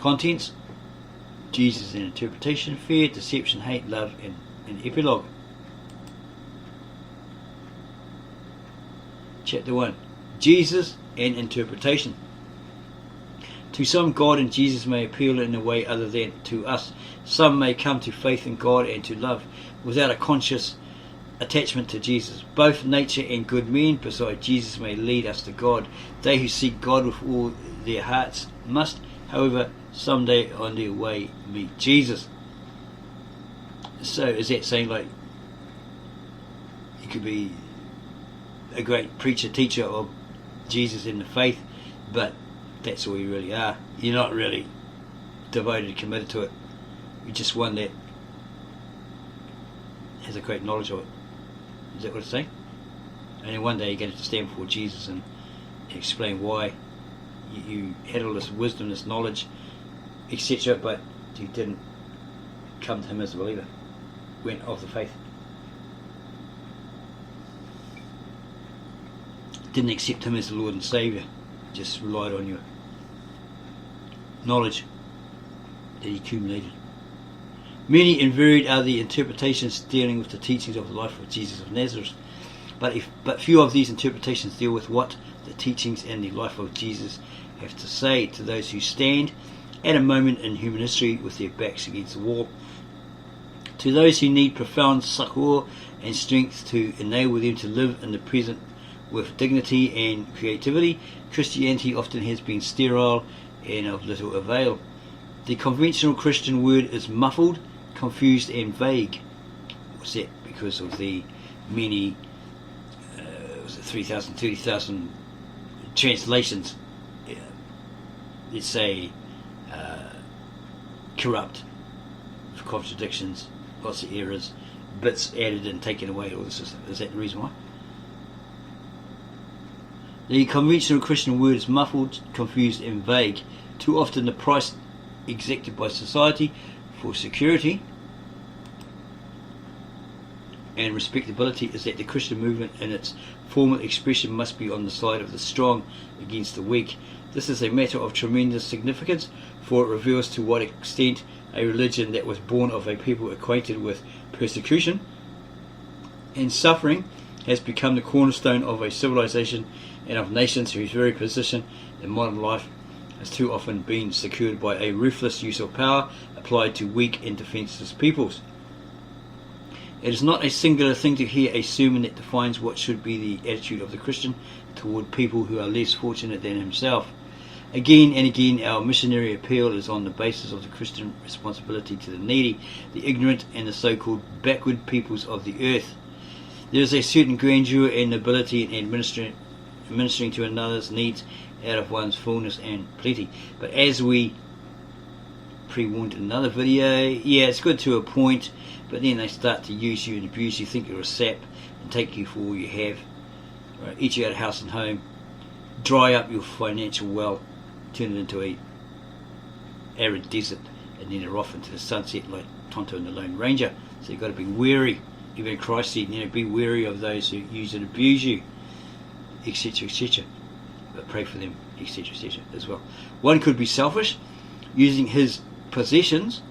Contents: Jesus and interpretation, fear, deception, hate, love, and an epilogue. Chapter 1. Jesus and interpretation. To some, God and Jesus may appeal in a way other than to us. Some may come to faith in God and to love without a conscious attachment to Jesus. Both nature and good men beside Jesus may lead us to God. They who seek God with all their hearts must, however, someday on their way meet Jesus. So is that saying like you could be a great preacher, teacher of Jesus in the faith, but that's all you really are? You're not really devoted, committed to it. You're just one that has a great knowledge of it. Is that what it's saying? And then one day you're going to stand before Jesus and explain why you had all this wisdom, this knowledge, etc., but you didn't come to him as a believer, went off the faith, didn't accept him as the Lord and Saviour, just relied on your knowledge that he accumulated. Many and varied are the interpretations dealing with the teachings of the life of Jesus of Nazareth, but few of these interpretations deal with what the teachings and the life of Jesus have to say to those who stand at a moment in human history with their backs against the wall. To those who need profound succour and strength to enable them to live in the present with dignity and creativity, Christianity often has been sterile and of little avail. The conventional Christian word is muffled, confused and vague. What's that? Because of the many 3,000, 30,000 translations, let's say corrupt, contradictions, lots of errors, bits added and taken away, all this stuff. Is that the reason why? The conventional Christian word is muffled, confused and vague. Too often the price exacted by society for security and respectability is that the Christian movement in its formal expression must be on the side of the strong against the weak. This is a matter of tremendous significance, for it reveals to what extent a religion that was born of a people acquainted with persecution and suffering has become the cornerstone of a civilization and of nations whose very position in modern life has too often been secured by a ruthless use of power applied to weak and defenceless peoples. It is not a singular thing to hear a sermon that defines what should be the attitude of the Christian toward people who are less fortunate than himself. Again and again our missionary appeal is on the basis of the Christian responsibility to the needy, the ignorant and the so-called backward peoples of the earth. There is a certain grandeur and nobility in administering to another's needs out of one's fullness and plenty. But as we pre-warned in another video, yeah, it's good to a point, but then they start to use you and abuse you, think you're a sap, and take you for all you have, right? Eat you out of house and home, dry up your financial well, turn it into a arid desert, and then they're off into the sunset like Tonto and the Lone Ranger. So you've got to be wary. Even Christ said, be wary of those who use and abuse you, etc., etc. But pray for them, etc., etc. as well. One could be selfish, using his possessions,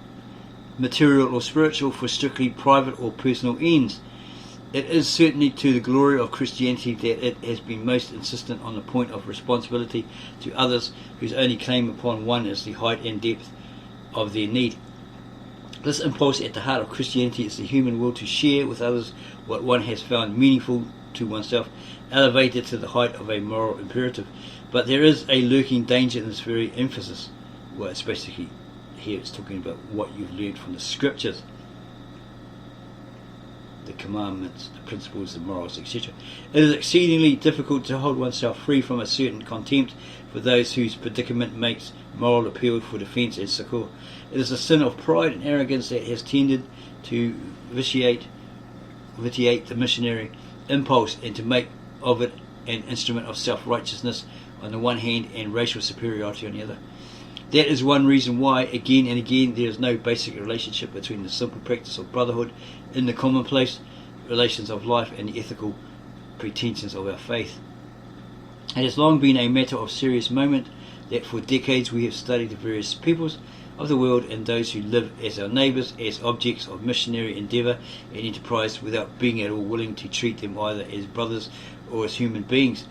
material or spiritual, for strictly private or personal ends. It is certainly to the glory of Christianity that it has been most insistent on the point of responsibility to others, whose only claim upon one is the height and depth of their need. This impulse at the heart of Christianity is the human will to share with others what one has found meaningful to oneself, elevated to the height of a moral imperative. But there is a lurking danger in this very emphasis. Well, it's basically here it's talking about what you've learned from the scriptures, the commandments, the principles, the morals, etc. It is exceedingly difficult to hold oneself free from a certain contempt for those whose predicament makes moral appeal for defence and succour. It is a sin of pride and arrogance that has tended to vitiate the missionary impulse and to make of it an instrument of self-righteousness on the one hand and racial superiority on the other. That is one reason why, again and again, there is no basic relationship between the simple practice of brotherhood in the commonplace relations of life and the ethical pretensions of our faith. It has long been a matter of serious moment that for decades we have studied the various peoples of the world and those who live as our neighbours as objects of missionary endeavour and enterprise without being at all willing to treat them either as brothers or as human beings.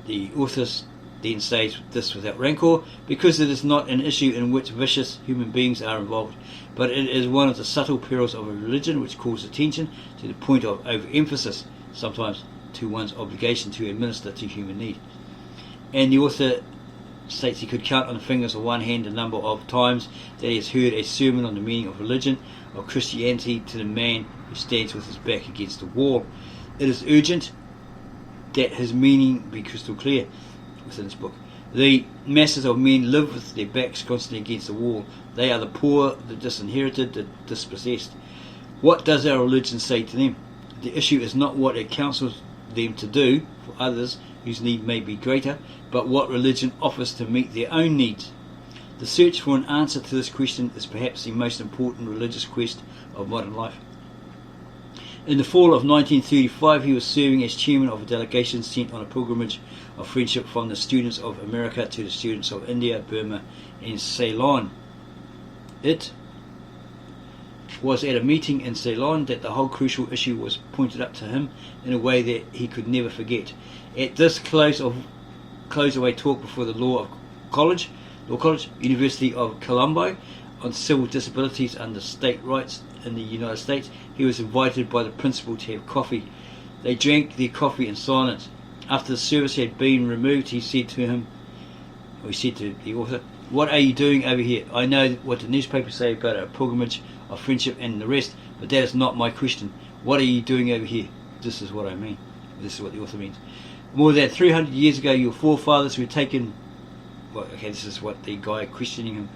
The author then says this without rancour, because it is not an issue in which vicious human beings are involved, but it is one of the subtle perils of a religion which calls attention to the point of overemphasis, sometimes to one's obligation to administer to human need. And the author states he could count on the fingers of one hand the number of times that he has heard a sermon on the meaning of religion, of Christianity, to the man who stands with his back against the wall. It is urgent that his meaning be crystal clear within this book. The masses of men live with their backs constantly against the wall. They are the poor, the disinherited, the dispossessed. What does our religion say to them? The issue is not what it counsels them to do for others whose need may be greater, but what religion offers to meet their own needs. The search for an answer to this question is perhaps the most important religious quest of modern life. In the fall of 1935, he was serving as chairman of a delegation sent on a pilgrimage of friendship from the students of America to the students of India, Burma and Ceylon. It was at a meeting in Ceylon that the whole crucial issue was pointed up to him in a way that he could never forget. At this close-away talk before the Law College, University of Colombo, on civil disabilities under state rights in the United States, he was invited by the principal to have coffee. They drank their coffee in silence. After the service had been removed, he said to the author, "What are you doing over here? I know what the newspapers say about a pilgrimage of friendship and the rest, but that is not my question. What are you doing over here?" This is what I mean. This is what the author means. More than 300 years ago, your forefathers were taken... this is what the guy questioning him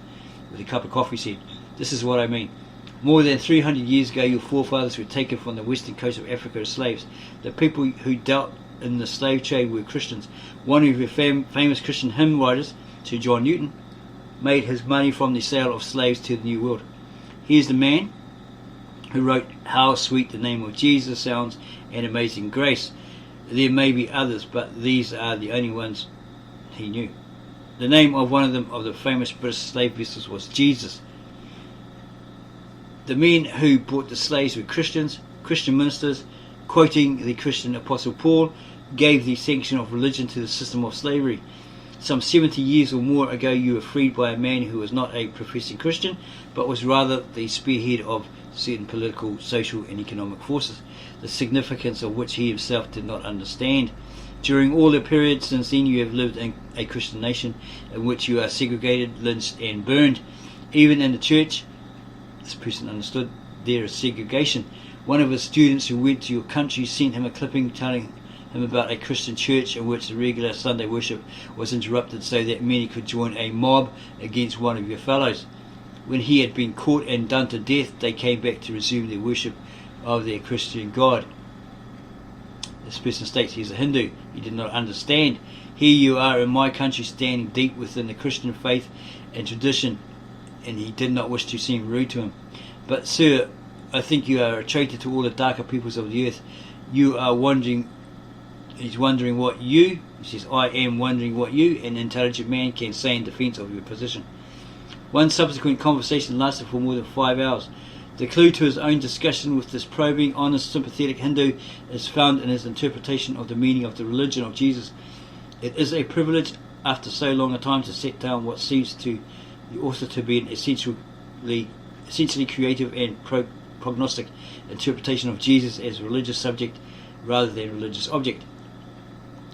with a cup of coffee said. This is what I mean. More than 300 years ago, your forefathers were taken from the western coast of Africa as slaves. The people who dealt in the slave trade were Christians. One of your famous Christian hymn writers, Sir John Newton, made his money from the sale of slaves to the New World. Here's the man who wrote "How Sweet the Name of Jesus Sounds" and "Amazing Grace." There may be others, but these are the only ones he knew. The name of one of them, of the famous British slave vessels, was Jesus. The men who bought the slaves were Christians. Christian ministers, quoting the Christian Apostle Paul, gave the sanction of religion to the system of slavery. Some 70 years or more ago, you were freed by a man who was not a professing Christian, but was rather the spearhead of certain political, social and economic forces, the significance of which he himself did not understand. During all the period since then, you have lived in a Christian nation in which you are segregated, lynched and burned. Even in the church, this person understood there is segregation. One of his students who went to your country sent him a clipping telling him about a Christian church in which the regular Sunday worship was interrupted so that many could join a mob against one of your fellows. When he had been caught and done to death, they came back to resume their worship of their Christian God. This person states he's a Hindu. He did not understand. Here you are in my country, standing deep within the Christian faith and tradition, and he did not wish to seem rude to him. "But sir, I think you are a traitor to all the darker peoples of the earth. You are wondering," he's wondering what you, he says, "I am wondering what you, an intelligent man, can say in defence of your position." One subsequent conversation lasted for more than 5 hours. The clue to his own discussion with this probing, honest, sympathetic Hindu is found in his interpretation of the meaning of the religion of Jesus. It is a privilege, after so long a time, to set down what seems to the author to be an essentially creative and prognostic interpretation of Jesus as a religious subject rather than religious object.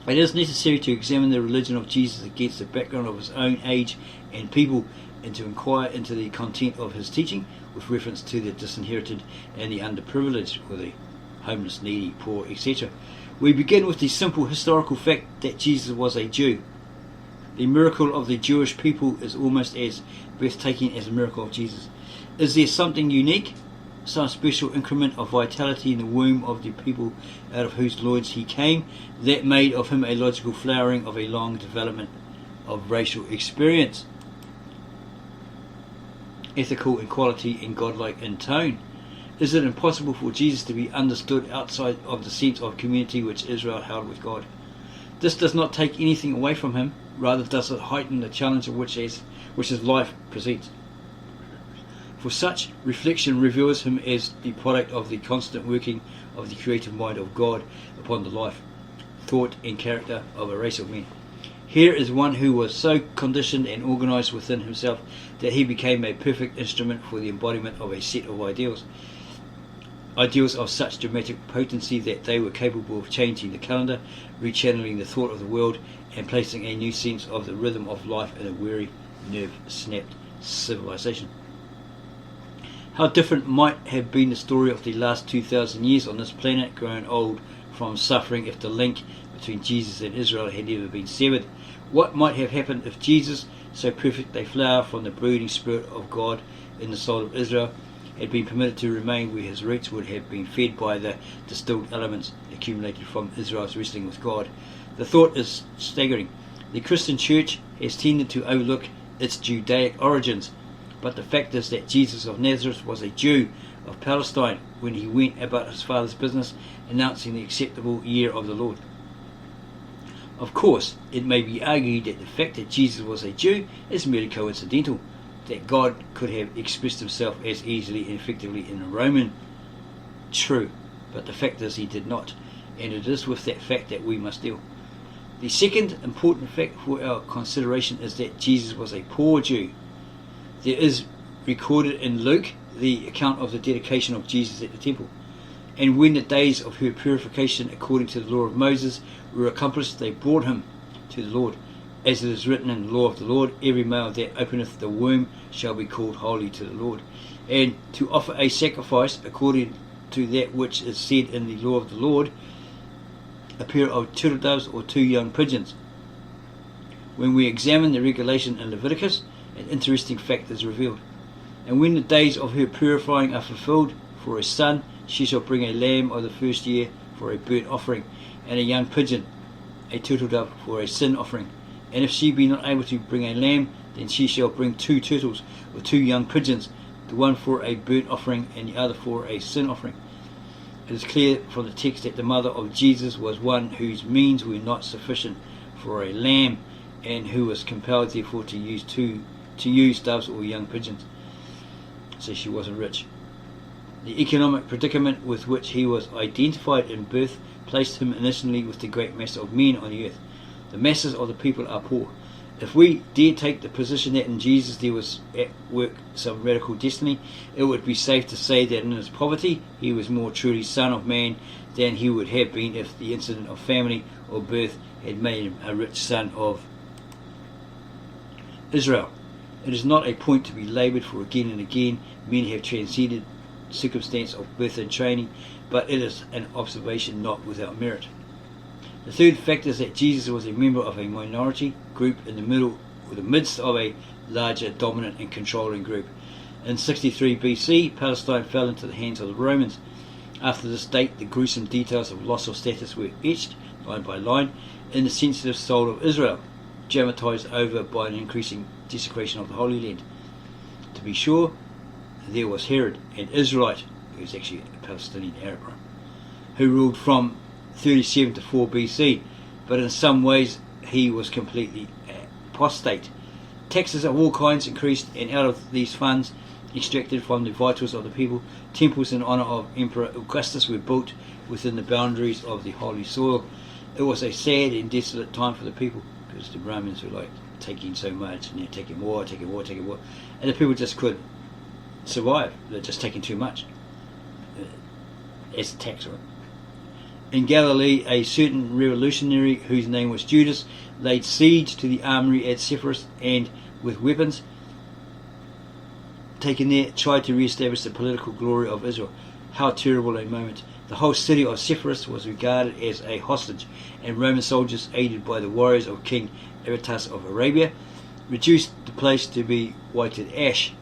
It is necessary to examine the religion of Jesus against the background of his own age and people, and to inquire into the content of his teaching with reference to the disinherited and the underprivileged, or the homeless, needy, poor, etc. We begin with the simple historical fact that Jesus was a Jew. The miracle of the Jewish people is almost as breathtaking as the miracle of Jesus. Is there something unique, some special increment of vitality in the womb of the people out of whose loins he came, that made of him a logical flowering of a long development of racial experience, ethical in quality and godlike in tone? Is it impossible for Jesus to be understood outside of the sense of community which Israel held with God? This does not take anything away from him, rather does it heighten the challenge of which his life presents. For such reflection reveals him as the product of the constant working of the creative mind of God upon the life, thought and character of a race of men. Here is one who was so conditioned and organized within himself that he became a perfect instrument for the embodiment of a set of ideals of such dramatic potency that they were capable of changing the calendar, rechanneling the thought of the world, and placing a new sense of the rhythm of life in a weary, nerve-snapped civilization. How different might have been the story of the last 2,000 years on this planet, grown old from suffering, if the link between Jesus and Israel had never been severed. What might have happened if Jesus, so perfect a flower from the brooding spirit of God in the soul of Israel, had been permitted to remain where his roots would have been fed by the distilled elements accumulated from Israel's wrestling with God? The thought is staggering. The Christian church has tended to overlook its Judaic origins, but the fact is that Jesus of Nazareth was a Jew of Palestine when he went about his father's business, announcing the acceptable year of the Lord. Of course, it may be argued that the fact that Jesus was a Jew is merely coincidental, that God could have expressed himself as easily and effectively in a Roman. True, but the fact is he did not, and it is with that fact that we must deal. The second important fact for our consideration is that Jesus was a poor Jew. There is recorded in Luke the account of the dedication of Jesus at the temple. And when the days of her purification according to the law of Moses were accomplished, they brought him to the Lord. As it is written in the law of the Lord, every male that openeth the womb shall be called holy to the Lord. And to offer a sacrifice according to that which is said in the law of the Lord, a pair of turtle doves or 2 young pigeons. When we examine the regulation in Leviticus, an interesting fact is revealed. And when the days of her purifying are fulfilled, for a son she shall bring a lamb of the first year for a burnt offering, and a young pigeon, a turtle dove, for a sin offering. And if she be not able to bring a lamb, then she shall bring 2 turtles or 2 young pigeons, the one for a burnt offering and the other for a sin offering. It is clear from the text that the mother of Jesus was one whose means were not sufficient for a lamb, and who was compelled therefore to use doves or young pigeons. So she wasn't rich. The economic predicament with which he was identified in birth placed him initially with the great mass of men on the earth. The masses of the people are poor. If we dare take the position that in Jesus there was at work some radical destiny, it would be safe to say that in his poverty he was more truly son of man than he would have been if the incident of family or birth had made him a rich son of Israel. It is not a point to be laboured, for again and again men have transcended circumstance of birth and training, but it is an observation not without merit. The third fact is that Jesus was a member of a minority group in the middle or the midst of a larger, dominant and controlling group. In 63 BC, Palestine fell into the hands of the Romans. After this date, the gruesome details of loss of status were etched, line by line, in the sensitive soul of Israel, dramatized over by an increasing desecration of the Holy Land. To be sure, there was Herod, an Israelite, who was actually a Palestinian Arab, who ruled from 37 to 4 BC, but in some ways he was completely apostate. Taxes of all kinds increased, and out of these funds extracted from the vitals of the people, temples in honour of Emperor Augustus were built within the boundaries of the holy soil. It was a sad and desolate time for the people, because the Romans were like taking so much, and they're taking more, and the people just couldn't survive. They're just taking too much as a tax, right? In Galilee, a certain revolutionary whose name was Judas laid siege to the armory at Sepphoris, and with weapons taken there tried to re-establish the political glory of Israel. How terrible a moment. The whole city of Sepphoris was regarded as a hostage, and Roman soldiers, aided by the warriors of King Aretas of Arabia, reduced the place to be whited ash.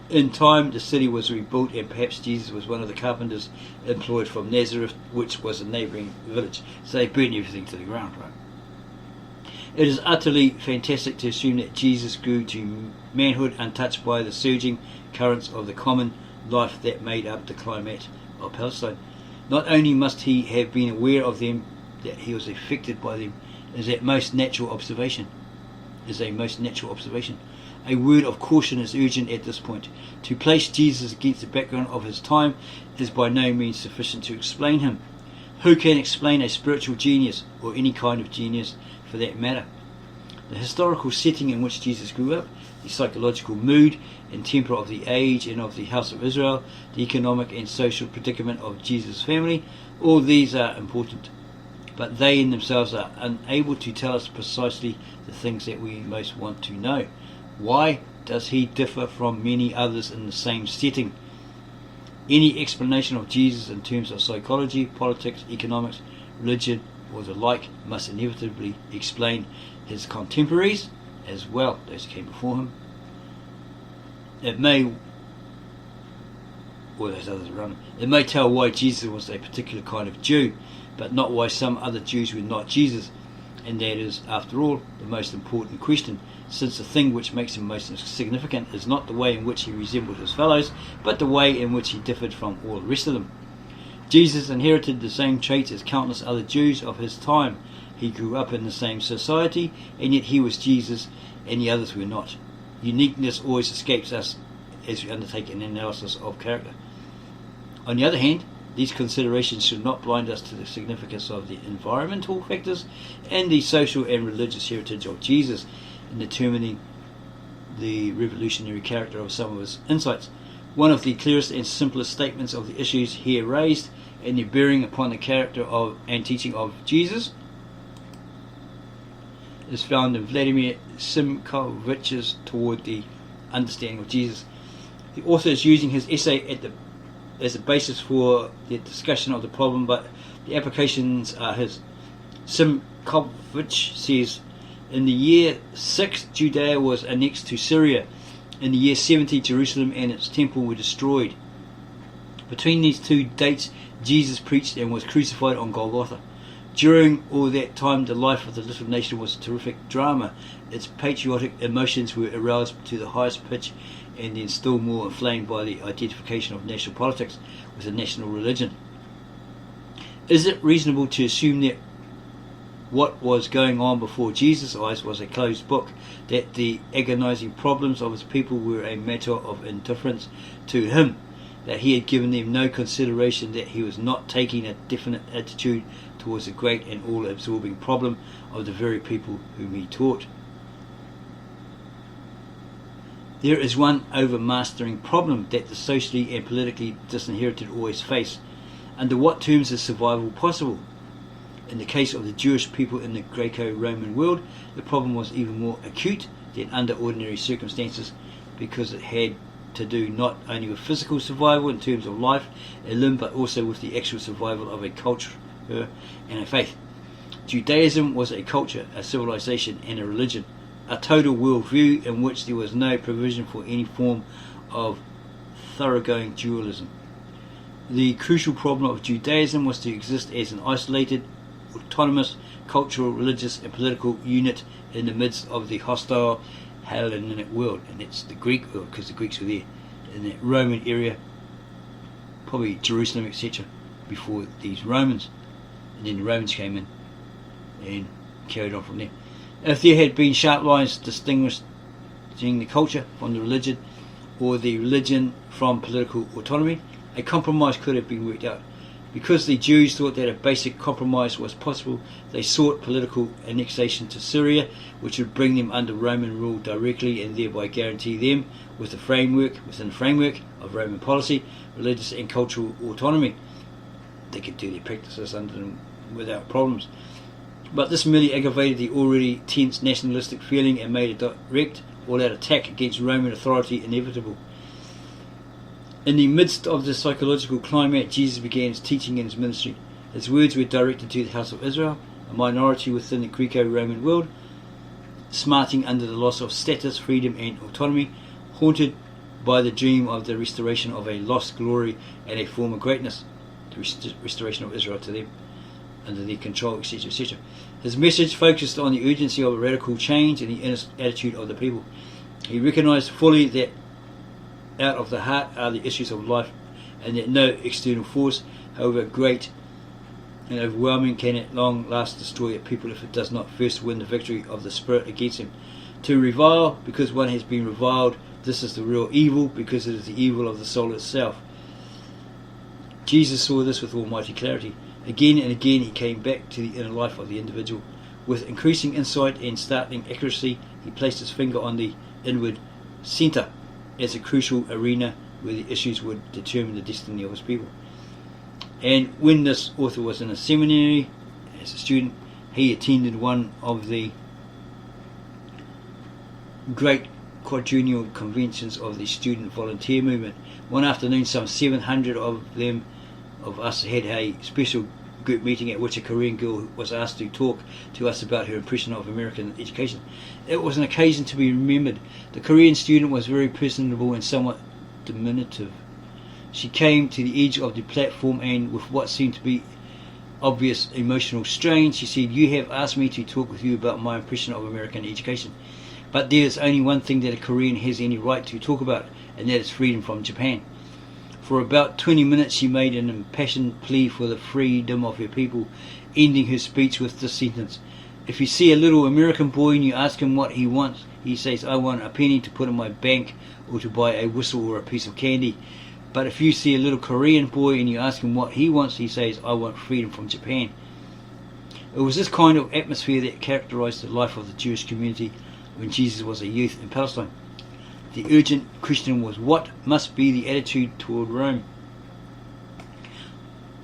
In time, the city was rebuilt, and perhaps Jesus was one of the carpenters employed from Nazareth, which was a neighbouring village. So they burned everything to the ground, right? It is utterly fantastic to assume that Jesus grew to manhood untouched by the surging currents of the common life that made up the climate of Palestine. Not only must he have been aware of them, that he was affected by them, is a most natural observation. A word of caution is urgent at this point. To place Jesus against the background of his time is by no means sufficient to explain him. Who can explain a spiritual genius, or any kind of genius for that matter? The historical setting in which Jesus grew up, the psychological mood and temper of the age and of the house of Israel, the economic and social predicament of Jesus' family, all these are important. But they in themselves are unable to tell us precisely the things that we most want to know. Why does he differ from many others in the same setting? Any explanation of Jesus in terms of psychology, politics, economics, religion, or the like must inevitably explain his contemporaries as well, those who came before him. It may tell why Jesus was a particular kind of Jew, but not why some other Jews were not Jesus. And that is, after all, the most important question, since the thing which makes him most significant is not the way in which he resembled his fellows, but the way in which he differed from all the rest of them. Jesus inherited the same traits as countless other Jews of his time. He grew up in the same society, and yet he was Jesus, and the others were not. Uniqueness always escapes us as we undertake an analysis of character. On the other hand, these considerations should not blind us to the significance of the environmental factors and the social and religious heritage of Jesus in determining the revolutionary character of some of his insights. One of the clearest and simplest statements of the issues here raised and their bearing upon the character of and teaching of Jesus is found in Vladimir Simkovich's Toward the Understanding of Jesus. The author is using his essay as a basis for the discussion of the problem, but the applications are his. Simkovich says, in the year 6, Judea was annexed to Syria. In the year 70, Jerusalem and its temple were destroyed. Between these two dates, Jesus preached and was crucified on Golgotha. During all that time, the life of the little nation was a terrific drama. Its patriotic emotions were aroused to the highest pitch and then still more inflamed by the identification of national politics with a national religion. Is it reasonable to assume that what was going on before Jesus' eyes was a closed book, that the agonizing problems of his people were a matter of indifference to him, that he had given them no consideration, that he was not taking a definite attitude towards the great and all-absorbing problem of the very people whom he taught? There is one overmastering problem that the socially and politically disinherited always face. Under what terms is survival possible? In the case of the Jewish people in the Greco-Roman world, the problem was even more acute than under ordinary circumstances, because it had to do not only with physical survival in terms of life and limb, but also with the actual survival of a culture and a faith. Judaism was a culture, a civilization, and a religion, a total worldview in which there was no provision for any form of thoroughgoing dualism. The crucial problem of Judaism was to exist as an isolated, autonomous, cultural, religious, and political unit in the midst of the hostile Hellenic world, and that's the Greek world, because the Greeks were there in that Roman area, probably Jerusalem, etc., before these Romans, and then the Romans came in and carried on from there. If there had been sharp lines distinguishing the culture from the religion, or the religion from political autonomy, a compromise could have been worked out. Because the Jews thought that a basic compromise was possible, they sought political annexation to Syria, which would bring them under Roman rule directly and thereby guarantee them within the framework of Roman policy, religious and cultural autonomy. They could do their practices under them without problems. But this merely aggravated the already tense nationalistic feeling and made a direct, all-out attack against Roman authority inevitable. In the midst of the psychological climate, Jesus began his teaching and his ministry. His words were directed to the house of Israel, a minority within the Greco-Roman world, smarting under the loss of status, freedom and autonomy, haunted by the dream of the restoration of a lost glory and a former greatness, the restoration of Israel to them, under their control, etc., etc. His message focused on the urgency of a radical change in the inner attitude of the people. He recognized fully that out of the heart are the issues of life, and that no external force, however great and overwhelming can at long last destroy a people if it does not first win the victory of the spirit against him. To revile because one has been reviled, this is the real evil, because it is the evil of the soul itself. Jesus saw this with almighty clarity. Again and again he came back to the inner life of the individual. With increasing insight and startling accuracy, he placed his finger on the inward centre as a crucial arena where the issues would determine the destiny of his people. And when this author was in a seminary as a student, he attended one of the great quadrennial conventions of the student volunteer movement. One afternoon, some 700 of us had a special group meeting at which a Korean girl was asked to talk to us about her impression of American education. It was an occasion to be remembered. The Korean student was very personable and somewhat diminutive. She came to the edge of the platform and, with what seemed to be obvious emotional strain, she said, "You have asked me to talk with you about my impression of American education. But there is only one thing that a Korean has any right to talk about, and that is freedom from Japan." For about 20 minutes she made an impassioned plea for the freedom of her people, ending her speech with this sentence: "If you see a little American boy and you ask him what he wants, he says, 'I want a penny to put in my bank or to buy a whistle or a piece of candy.' But if you see a little Korean boy and you ask him what he wants, he says, 'I want freedom from Japan.'" It was this kind of atmosphere that characterized the life of the Jewish community when Jesus was a youth in Palestine. The urgent question was, what must be the attitude toward Rome?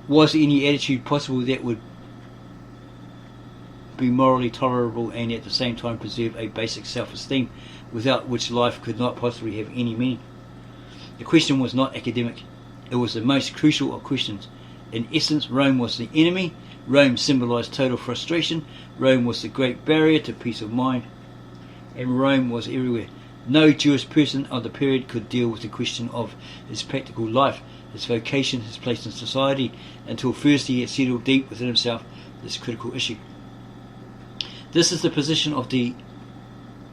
Was any attitude possible that would be morally tolerable and at the same time preserve a basic self-esteem, without which life could not possibly have any meaning? The question was not academic. It was the most crucial of questions. In essence, Rome was the enemy. Rome symbolized total frustration. Rome was the great barrier to peace of mind. And Rome was everywhere. No Jewish person of the period could deal with the question of his practical life, his vocation, his place in society, until first he had settled deep within himself this critical issue. This is the position of the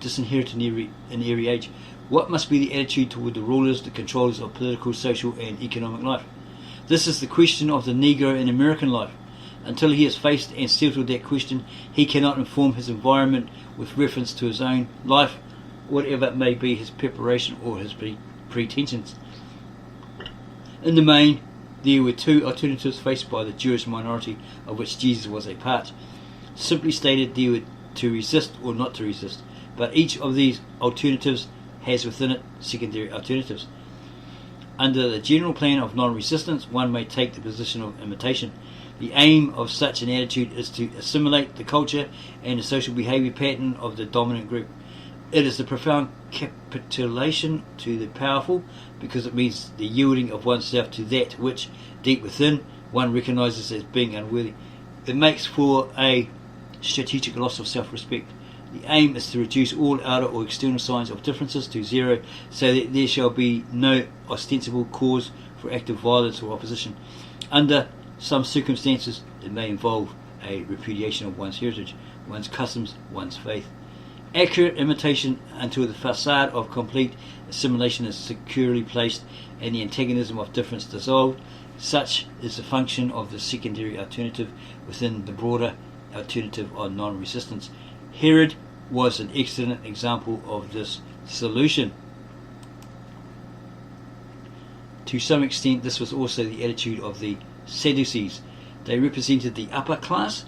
disinherited in every age. What must be the attitude toward the rulers, the controllers of political, social and economic life? This is the question of the Negro in American life. Until he has faced and settled that question, he cannot inform his environment with reference to his own life, whatever it may be his preparation or his pretensions. In the main, there were two alternatives faced by the Jewish minority of which Jesus was a part. Simply stated, they were to resist or not to resist, but each of these alternatives has within it secondary alternatives. Under the general plan of non-resistance, one may take the position of imitation. The aim of such an attitude is to assimilate the culture and the social behaviour pattern of the dominant group. It is the profound capitulation to the powerful, because it means the yielding of oneself to that which, deep within, one recognises as being unworthy. It makes for a strategic loss of self-respect. The aim is to reduce all outer or external signs of differences to zero, so that there shall be no ostensible cause for active violence or opposition. Under some circumstances, it may involve a repudiation of one's heritage, one's customs, one's faith. Accurate imitation until the facade of complete assimilation is securely placed and the antagonism of difference dissolved. Such is the function of the secondary alternative within the broader alternative of non-resistance. Herod was an excellent example of this solution. To some extent, this was also the attitude of the Sadducees. They represented the upper class.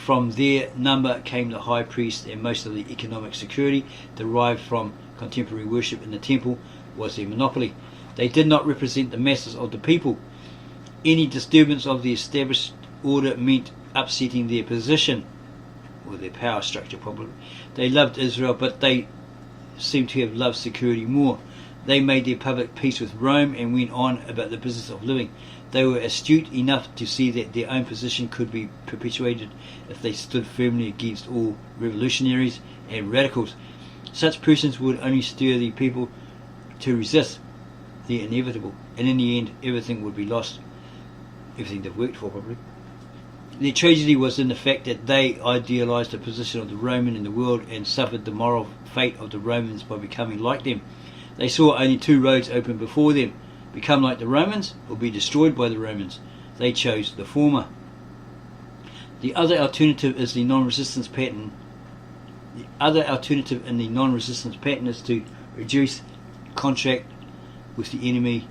From their number came the high priest, and most of the economic security derived from contemporary worship in the temple was their monopoly. They did not represent the masses of the people. Any disturbance of the established order meant upsetting their position, or their power structure probably. They loved Israel, but they seem to have loved security more. They made their public peace with Rome and went on about the business of living. They were astute enough to see that their own position could be perpetuated if they stood firmly against all revolutionaries and radicals. Such persons would only stir the people to resist the inevitable, and in the end everything would be lost. Everything they've worked for, probably. Their tragedy was in the fact that they idealized the position of the Roman in the world and suffered the moral fate of the Romans by becoming like them. They saw only two roads open before them: become like the Romans or be destroyed by the Romans. They chose the former. The other alternative is the non-resistance pattern. The other alternative in the non-resistance pattern is to reduce contact with the enemy.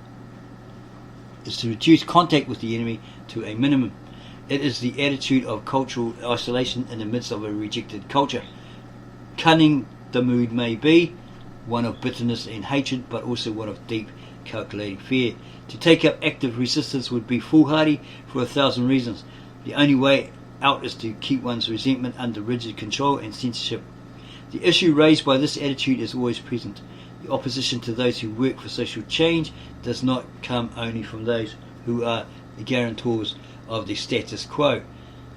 To a minimum. It is the attitude of cultural isolation in the midst of a rejected culture. Cunning the mood may be, one of bitterness and hatred, but also one of deep, calculating fear. To take up active resistance would be foolhardy for 1,000 reasons. The only way out is to keep one's resentment under rigid control and censorship. The issue raised by this attitude is always present. The opposition to those who work for social change does not come only from those who are the guarantors of the status quo.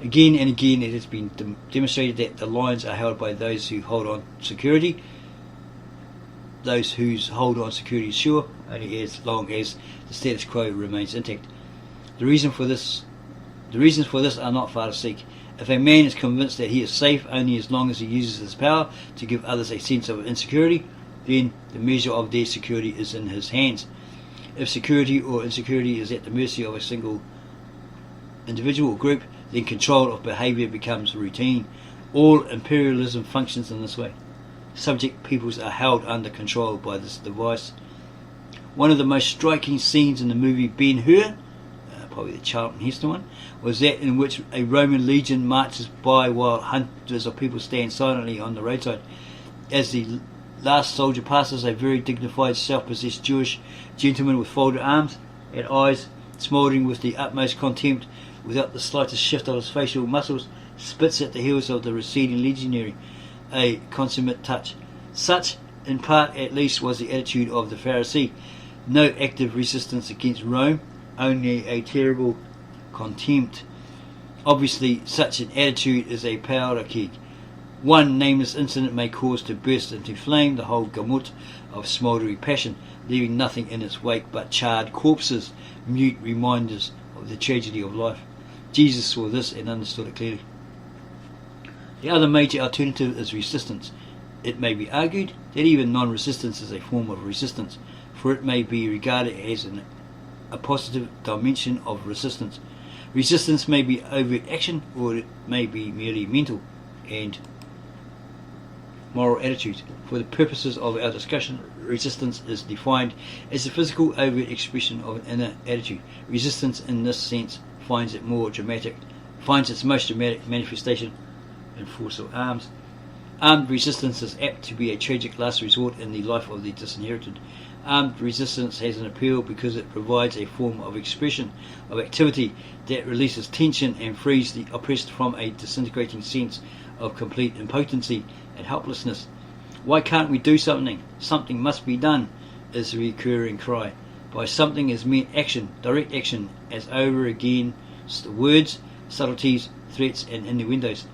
Again and again it has been demonstrated that the lines are held by those who hold on security. Those whose hold on security is sure, only as long as the status quo remains intact. The reasons for this are not far to seek. If a man is convinced that he is safe only as long as he uses his power to give others a sense of insecurity, then the measure of their security is in his hands. If security or insecurity is at the mercy of a single individual or group, then control of behaviour becomes routine. All imperialism functions in this way. Subject peoples are held under control by this device. One of the most striking scenes in the movie Ben-Hur, probably the Charlton Heston one, was that in which a Roman legion marches by while hundreds of people stand silently on the roadside. As the last soldier passes, a very dignified, self-possessed Jewish gentleman with folded arms and eyes smouldering with the utmost contempt, without the slightest shift of his facial muscles, spits at the heels of the receding legionary, a consummate touch. Such, in part at least, was the attitude of the Pharisee. No active resistance against Rome, only a terrible contempt. Obviously, such an attitude is a powder keg. One nameless incident may cause to burst into flame the whole gamut of smouldering passion, leaving nothing in its wake but charred corpses, mute reminders of the tragedy of life. Jesus saw this and understood it clearly. The other major alternative is resistance. It may be argued that even non-resistance is a form of resistance, for it may be regarded as a positive dimension of resistance. Resistance may be overt action, or it may be merely mental and moral attitudes. For the purposes of our discussion, resistance is defined as the physical overt expression of an inner attitude. Resistance in this sense finds its most dramatic manifestation in force of arms. Armed resistance is apt to be a tragic last resort in the life of the disinherited. Armed resistance has an appeal because it provides a form of expression, of activity that releases tension and frees the oppressed from a disintegrating sense of complete impotency and helplessness. Why can't we do something? Something must be done, is the recurring cry. By something is meant action, direct action, as over again words, subtleties, threats and innuendos.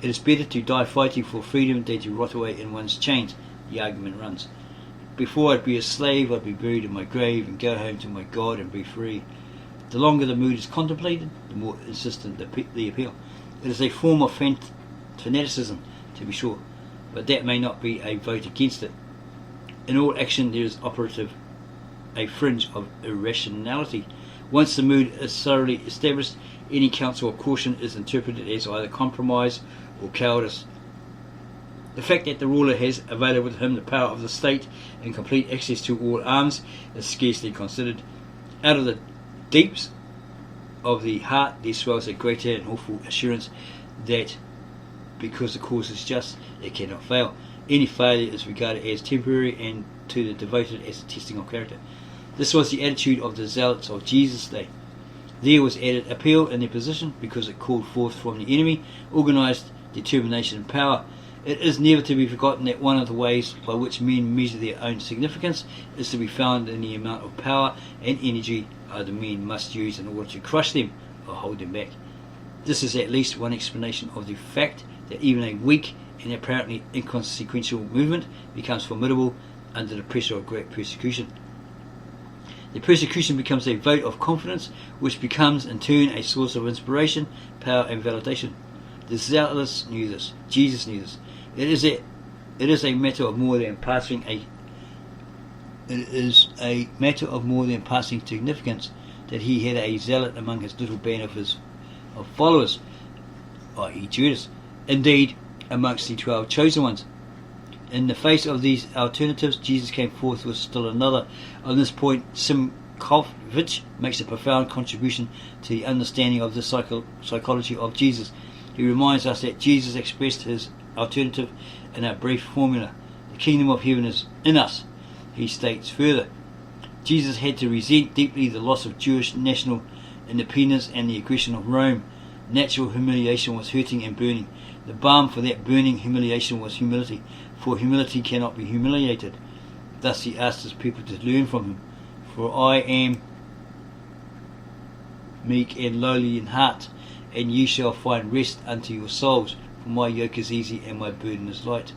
It is better to die fighting for freedom than to rot away in one's chains, the argument runs. Before I'd be a slave, I'd be buried in my grave and go home to my God and be free. The longer the mood is contemplated, the more insistent the appeal. It is a form of fanaticism, to be sure, but that may not be a vote against it. In all action there is operative a fringe of irrationality. Once the mood is thoroughly established, any counsel or caution is interpreted as either compromise or cowardice. The fact that the ruler has available to him the power of the state and complete access to all arms is scarcely considered. Out of the deeps of the heart there swells a greater and awful assurance that because the cause is just, it cannot fail. Any failure is regarded as temporary and to the devoted as a testing of character. This was the attitude of the zealots of Jesus' day. There was added appeal in their position because it called forth from the enemy organised determination and power. It is never to be forgotten that one of the ways by which men measure their own significance is to be found in the amount of power and energy other men must use in order to crush them or hold them back. This is at least one explanation of the fact that even a weak and apparently inconsequential movement becomes formidable under the pressure of great persecution. The persecution becomes a vote of confidence, which becomes in turn a source of inspiration, power and validation. The zealots knew this. Jesus knew this. It is a matter of more than passing significance that he had a zealot among his little band of followers. i.e. Judas, indeed amongst the 12 chosen ones. In the face of these alternatives, Jesus came forth with still another. On this point, Simkovich makes a profound contribution to the understanding of the psychology of Jesus. He reminds us that Jesus expressed his alternative in a brief formula: the kingdom of heaven is in us. He states further, Jesus had to resent deeply the loss of Jewish national independence and the aggression of Rome. Natural humiliation was hurting and burning. The balm for that burning humiliation was humility, for humility cannot be humiliated. Thus he asked his people to learn from him. For I am meek and lowly in heart, and ye shall find rest unto your souls, for my yoke is easy and my burden is light.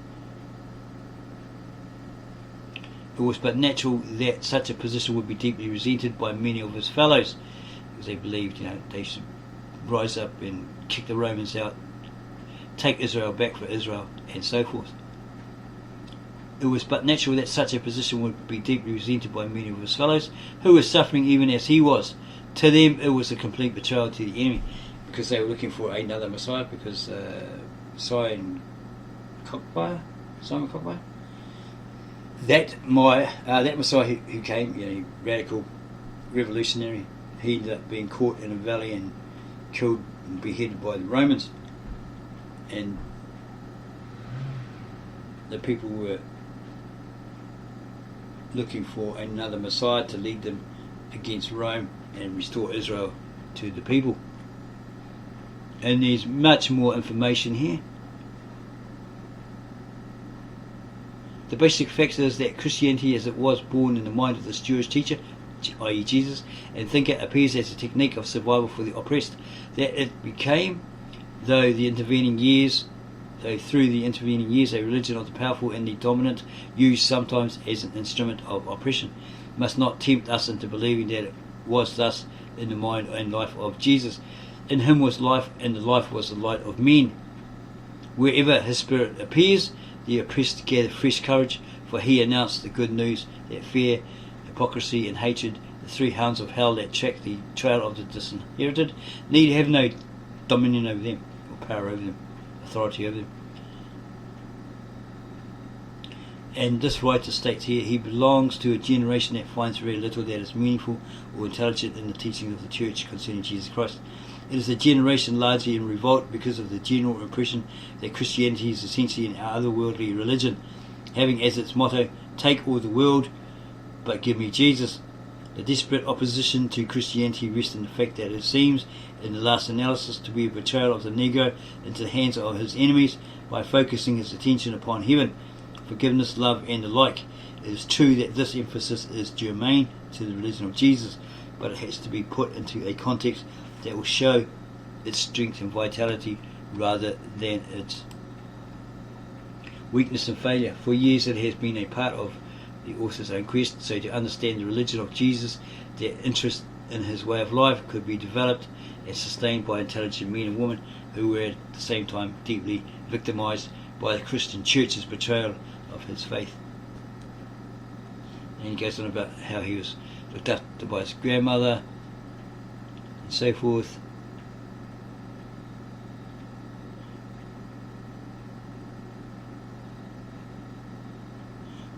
It was but natural that such a position would be deeply resented by many of his fellows, because they believed, they should rise up and kick the Romans out, take Israel back for Israel, and so forth. It was but natural that such a position would be deeply resented by many of his fellows, who were suffering even as he was. To them it was a complete betrayal to the enemy, because they were looking for another Messiah, because Simon Cockburn, that Messiah who came, radical, revolutionary, he ended up being caught in a valley and killed and beheaded by the Romans. And the people were looking for another Messiah to lead them against Rome and restore Israel to the people. And there's much more information here. The basic fact is that Christianity, as it was born in the mind of this Jewish teacher, i.e. Jesus, and thinker, appears as a technique of survival for the oppressed. That it became, through the intervening years, a religion of the powerful and the dominant, used sometimes as an instrument of oppression, must not tempt us into believing that it was thus in the mind and life of Jesus. In him was life, and the life was the light of men. Wherever his spirit appears, the oppressed gather fresh courage, for he announced the good news that fear, hypocrisy and hatred, the three hounds of hell that track the trail of the disinherited, need have no dominion over them, or power over them, authority over them. And this writer states here, he belongs to a generation that finds very little that is meaningful or intelligent in the teaching of the church concerning Jesus Christ. It is a generation largely in revolt because of the general impression that Christianity is essentially an otherworldly religion, having as its motto, take all the world, but give me Jesus. The desperate opposition to Christianity rests in the fact that it seems, in the last analysis, to be a betrayal of the Negro into the hands of his enemies by focusing his attention upon heaven, forgiveness, love, and the like. It is true that this emphasis is germane to the religion of Jesus, but it has to be put into a context that will show its strength and vitality rather than its weakness and failure. For years it has been a part of the author's own quest, so to understand the religion of Jesus, their interest in his way of life could be developed and sustained by intelligent men and women who were at the same time deeply victimized by the Christian church's betrayal of his faith. And he goes on about how he was looked after by his grandmother and so forth.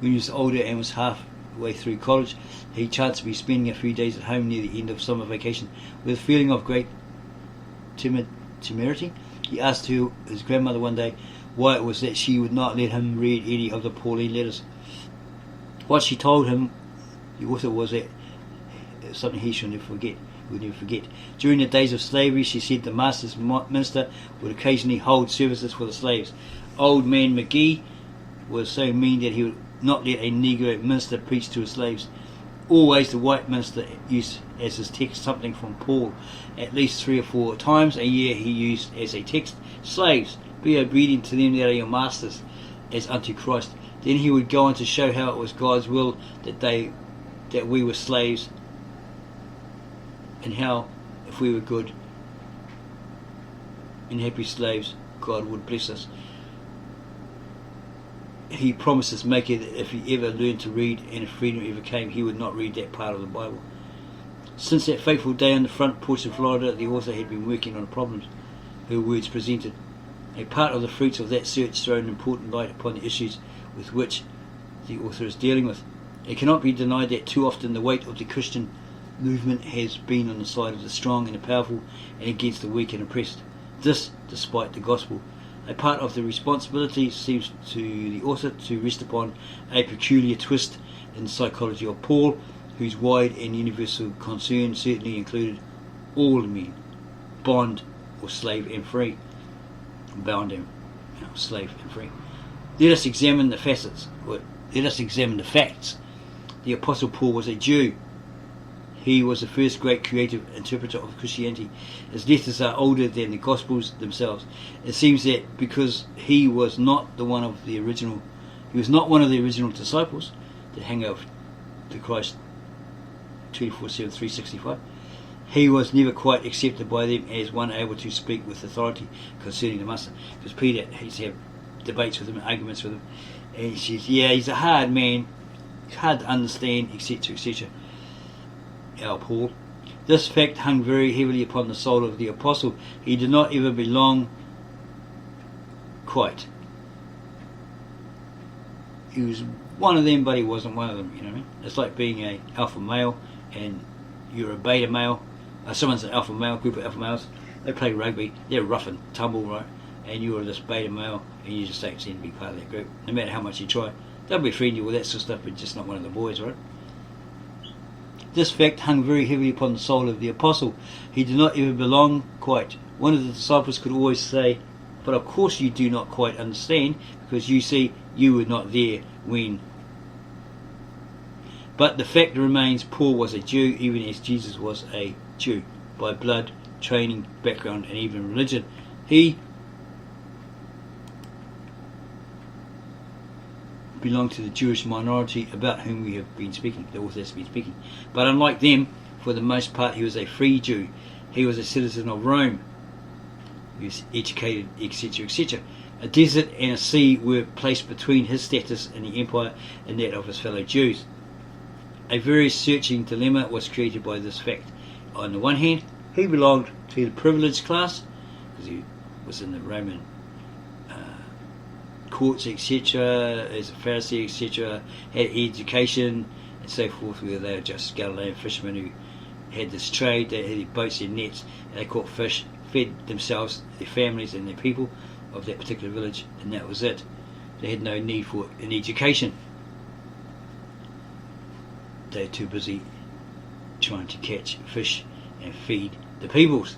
When he was older and was halfway through college, he chanced to be spending a few days at home near the end of summer vacation. With a feeling of great temerity, he asked his grandmother one day why it was that she would not let him read any of the Pauline letters. What she told him, the author, was that it was something he should never forget. During the days of slavery, she said, the master's minister would occasionally hold services for the slaves. Old man McGee was so mean that he would not let a Negro minister preach to his slaves. Always the white minister used as his text something from Paul. At least 3 or 4 times a year he used as a text, slaves, be obedient to them that are your masters, as unto Christ. Then he would go on to show how it was God's will that we were slaves, and how if we were good and happy slaves, God would bless us. He promised his Maker that if he ever learned to read and if freedom ever came, he would not read that part of the Bible. Since that fateful day on the front porch of Florida, the author had been working on problems. her words presented. A part of the fruits of that search throw an important light upon the issues with which the author is dealing with. It cannot be denied that too often the weight of the Christian movement has been on the side of the strong and the powerful and against the weak and oppressed. This despite the gospel. A part of the responsibility seems to the author to rest upon a peculiar twist in the psychology of Paul, whose wide and universal concern certainly included all men, bond or slave and free. Bound and slave and free. Let us examine the facets. Let us examine the facts. The Apostle Paul was a Jew. He was the first great creative interpreter of Christianity. His letters are older than the Gospels themselves. It seems that because he was not one of the original disciples that hang out to Christ 24/7, 365, he was never quite accepted by them as one able to speak with authority concerning the master. Because Peter used to have debates with him, arguments with him, and he says, yeah, he's a hard man, he's hard to understand, etc., etc. Our Paul. This fact hung very heavily upon the soul of the apostle. He did not ever belong quite. He was one of them, but he wasn't one of them, you know what I mean? It's like being an alpha male and you're a beta male. Someone's an alpha male, group of alpha males, they play rugby, they're rough and tumble, right? And you're this beta male and you just don't seem to be part of that group. No matter how much you try, they'll befriend you with that sort of stuff, but just not one of the boys, right? This fact hung very heavily upon the soul of the apostle. He did not ever belong quite. One of the disciples could always say, but of course you do not quite understand, because you see, you were not there when. But the fact remains, Paul was a Jew, even as Jesus was a Jew, by blood, training, background, and even religion. He belonged to the Jewish minority about whom we have been speaking, the author has been speaking. But unlike them, for the most part, he was a free Jew. He was a citizen of Rome. He was educated, etc., etc. A desert and a sea were placed between his status in the empire and that of his fellow Jews. A very searching dilemma was created by this fact. On the one hand, he belonged to the privileged class, because he was in the Roman courts, etc., as a Pharisee, etc., had education and so forth, where they were just Galilean fishermen who had this trade. They had their boats and nets, and they caught fish, fed themselves, their families and their people of that particular village, and that was it. They had no need for an education. They were too busy trying to catch fish and feed the peoples.